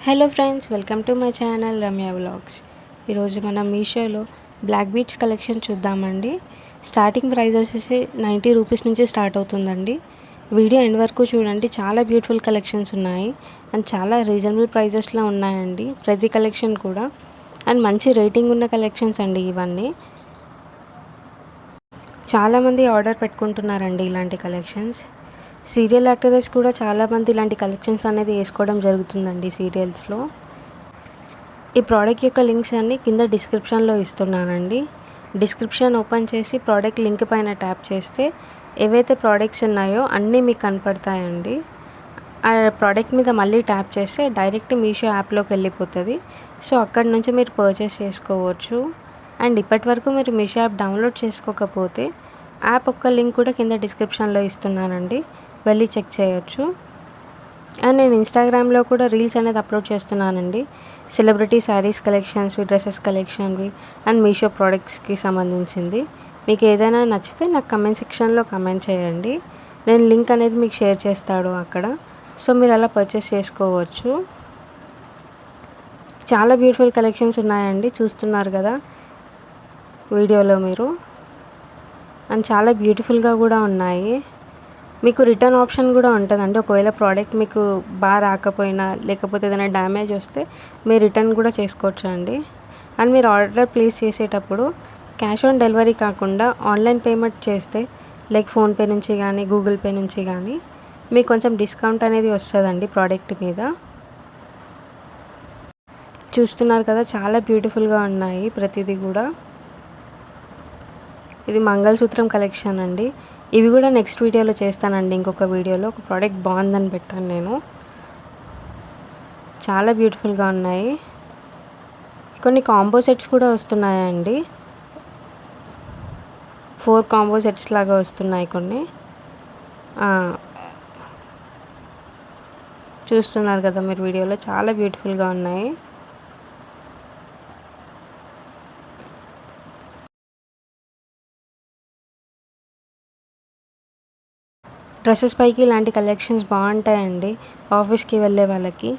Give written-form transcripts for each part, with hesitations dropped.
Hello friends, welcome to my channel Ramya vlogs. ఈరోజు మనం మీషోలో బ్లాక్ బీడ్స్ కలెక్షన్ చూద్దామండి. స్టార్టింగ్ ప్రైస్ వచ్చేసి 90 రూపీస్ నుంచి స్టార్ట్ అవుతుందండి. వీడియో ఎండ్ వరకు చూడండి, చాలా బ్యూటిఫుల్ కలెక్షన్స్ ఉన్నాయి అండ్ చాలా రీజనబుల్ ప్రైజెస్లో ఉన్నాయండి ప్రతి కలెక్షన్ కూడా. అండ్ మంచి రేటింగ్ ఉన్న కలెక్షన్స్ అండి ఇవన్నీ. చాలామంది ఆర్డర్ పెట్టుకుంటున్నారండి ఇలాంటి కలెక్షన్స్. సీరియల్ యాక్టర్స్ కూడా చాలామంది ఇలాంటి కలెక్షన్స్ అనేది వేసుకోవడం జరుగుతుందండి సీరియల్స్లో. ఈ ప్రోడక్ట్ యొక్క లింక్స్ అన్నీ కింద డిస్క్రిప్షన్లో ఇస్తున్నానండి. డిస్క్రిప్షన్ ఓపెన్ చేసి ప్రోడక్ట్ లింక్ పైన ట్యాప్ చేస్తే ఏవైతే ప్రోడక్ట్స్ ఉన్నాయో అన్నీ మీకు కనపడతాయండి. ఆ ప్రోడక్ట్ మీద మళ్ళీ ట్యాప్ చేస్తే డైరెక్ట్ మీషో యాప్లోకి వెళ్ళిపోతుంది. సో అక్కడి నుంచి మీరు పర్చేస్ చేసుకోవచ్చు. అండ్ ఇప్పటి వరకు మీరు మీషో యాప్ డౌన్లోడ్ చేసుకోకపోతే యాప్ ఒక్క లింక్ కూడా కింద డిస్క్రిప్షన్లో ఇస్తున్నానండి, వెళ్ళి చెక్ చేయొచ్చు. అండ్ నేను ఇన్స్టాగ్రామ్లో కూడా రీల్స్ అనేది అప్లోడ్ చేస్తున్నానండి. సెలబ్రిటీ శారీస్ కలెక్షన్స్వి, డ్రెస్సెస్ కలెక్షన్వి అండ్ మీషో ప్రోడక్ట్స్కి సంబంధించింది. మీకు ఏదైనా నచ్చితే నాకు కమెంట్ సెక్షన్లో కమెంట్ చేయండి. నేను లింక్ అనేది మీకు షేర్ చేస్తాడు అక్కడ. సో మీరు అలా పర్చేస్ చేసుకోవచ్చు. చాలా బ్యూటిఫుల్ కలెక్షన్స్ ఉన్నాయండి, చూస్తున్నారు కదా వీడియోలో మీరు. అండ్ చాలా బ్యూటిఫుల్గా కూడా ఉన్నాయి. మీకు రిటర్న్ ఆప్షన్ కూడా ఉంటుందండి. ఒకవేళ ప్రోడక్ట్ మీకు బాగా రాకపోయినా లేకపోతే ఏదైనా డ్యామేజ్ వస్తే మీరు రిటర్న్ కూడా చేసుకోవచ్చు అండి. అండ్ మీరు ఆర్డర్ ప్లేస్ చేసేటప్పుడు క్యాష్ ఆన్ డెలివరీ కాకుండా ఆన్లైన్ పేమెంట్ చేస్తే లైక్ ఫోన్పే నుంచి కానీ గూగుల్ పే నుంచి కానీ మీకు కొంచెం డిస్కౌంట్ అనేది వస్తుందండి ప్రోడక్ట్ మీద. చూస్తున్నారు కదా, చాలా బ్యూటిఫుల్గా ఉన్నాయి ప్రతిదీ కూడా. ఇది మంగళసూత్రం కలెక్షన్ అండి. ఇవి కూడా నెక్స్ట్ వీడియోలో చేస్తానండి. ఇంకొక వీడియోలో ఒక ప్రోడక్ట్ బాగుందని పెట్టాను నేను. చాలా బ్యూటిఫుల్గా ఉన్నాయి. కొన్ని కాంబో సెట్స్ కూడా వస్తున్నాయండి. 4 కాంబో సెట్స్ లాగా వస్తున్నాయి కొన్ని. చూస్తున్నారు కదా మీరు వీడియోలో, చాలా బ్యూటిఫుల్గా ఉన్నాయి. డ్రెస్సెస్ పైకి ఇలాంటి కలెక్షన్స్ బాగుంటాయండి ఆఫీస్కి వెళ్ళే వాళ్ళకి.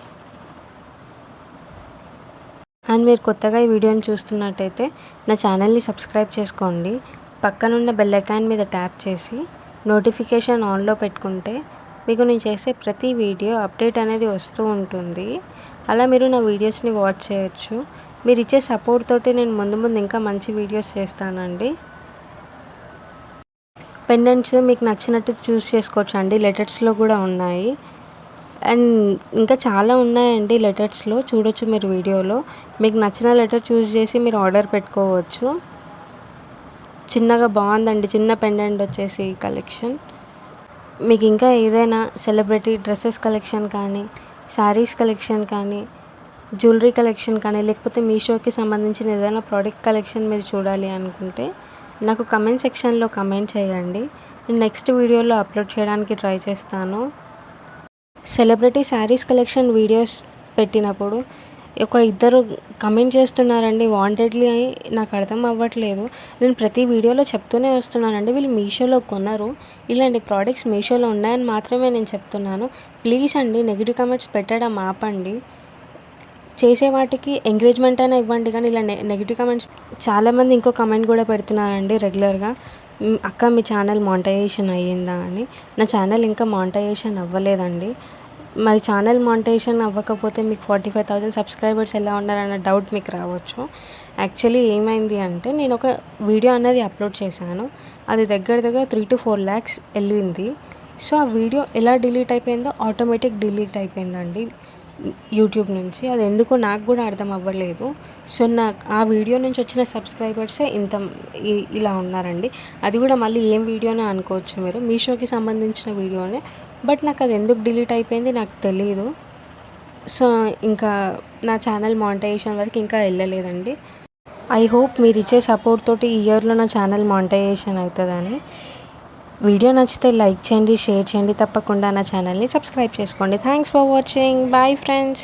అండ్ మీరు కొత్తగా ఈ వీడియోని చూస్తున్నట్టయితే నా ఛానల్ని సబ్స్క్రైబ్ చేసుకోండి. పక్కనున్న బెల్ ఐకాన్ మీద ట్యాప్ చేసి నోటిఫికేషన్ ఆన్లో పెట్టుకుంటే మీకు నేను చేసే ప్రతి వీడియో అప్డేట్ అనేది వస్తూ ఉంటుంది. అలా మీరు నా వీడియోస్ని వాచ్ చేయొచ్చు. మీరు ఇచ్చే సపోర్ట్ తోటి నేను ముందు ఇంకా మంచి వీడియోస్ చేస్తానండి. పెండెంట్స్ మీకు నచ్చినట్టు చూస్ చేసుకోవచ్చు అండి. లెటర్స్లో కూడా ఉన్నాయి. అండ్ ఇంకా చాలా ఉన్నాయండి లెటర్స్లో, చూడొచ్చు మీరు వీడియోలో. మీకు నచ్చిన లెటర్ చూస్ చేసి మీరు ఆర్డర్ పెట్టుకోవచ్చు. చిన్నగా బాగుందండి, చిన్న పెండెంట్ వచ్చేసి కలెక్షన్. మీకు ఇంకా ఏదైనా సెలబ్రిటీ డ్రెస్సెస్ కలెక్షన్ కానీ, శారీస్ కలెక్షన్ కానీ, జ్యువెలరీ కలెక్షన్ కానీ, లేకపోతే మీషోకి సంబంధించిన ఏదైనా ప్రోడక్ట్ కలెక్షన్ మీరు చూడాలి అనుకుంటే నాకు కమెంట్ సెక్షన్లో కమెంట్ చేయండి. నేను నెక్స్ట్ వీడియోలో అప్లోడ్ చేయడానికి ట్రై చేస్తాను. సెలబ్రిటీ శారీస్ కలెక్షన్ వీడియోస్ పెట్టినప్పుడు ఇద్దరు కమెంట్ చేస్తున్నారండి వాంటెడ్లీ. నాకు అర్థం అవ్వట్లేదు. నేను ప్రతి వీడియోలో చెప్తూనే వస్తున్నానండి, వీళ్ళు మీషోలో కొన్నారు, ఇలాంటి ప్రోడక్ట్స్ మీషోలో ఉన్నాయని మాత్రమే నేను చెప్తున్నాను. ప్లీజ్ అండి, నెగిటివ్ కమెంట్స్ పెట్టడం ఆపండి. చేసే వాటికి ఎంకరేజ్మెంట్ అయినా ఇవ్వండి, కానీ ఇలా నెగిటివ్ కమెంట్స్. చాలామంది ఇంకో కమెంట్ కూడా పెడుతున్నారండి రెగ్యులర్గా, అక్క మీ ఛానల్ మానిటైజేషన్ అయ్యిందా అని. నా ఛానల్ ఇంకా మానిటైజేషన్ అవ్వలేదండి. మరి ఛానల్ మానిటైజేషన్ అవ్వకపోతే మీకు 45,000 సబ్స్క్రైబర్స్ ఎలా ఉన్నారన్న డౌట్ మీకు రావచ్చు. యాక్చువల్లీ ఏమైంది అంటే, నేను ఒక వీడియో అనేది అప్లోడ్ చేశాను, అది దగ్గర 3 to 4 lakhs వెళ్ళింది. సో ఆ వీడియో ఎలా డిలీట్ అయిపోయిందో ఆటోమేటిక్ డిలీట్ అయిపోయిందండి యూట్యూబ్ నుంచి. అది ఎందుకో నాకు కూడా అర్థం అవ్వలేదు. సో నాకు ఆ వీడియో నుంచి వచ్చిన సబ్స్క్రైబర్సే ఇలా ఉన్నారండి. అది కూడా మళ్ళీ ఏం వీడియోనే అనుకోవచ్చు మీరు, మీషోకి సంబంధించిన వీడియోనే. బట్ నాకు అది ఎందుకు డిలీట్ అయిపోయింది నాకు తెలియదు. సో ఇంకా నా ఛానల్ మానిటైజేషన్ వరకు ఇంకా వెళ్ళలేదండి. ఐ హోప్ మీరు ఇచ్చే సపోర్ట్ తోటి ఈ ఇయర్లో నా ఛానల్ మానిటైజేషన్ అవుతుందని. వీడియో నచ్చితే లైక్ చేయండి, షేర్ చేయండి, తప్పకుండా నా ఛానల్ని సబ్స్క్రైబ్ చేసుకోండి. Thanks for watching. Bye friends.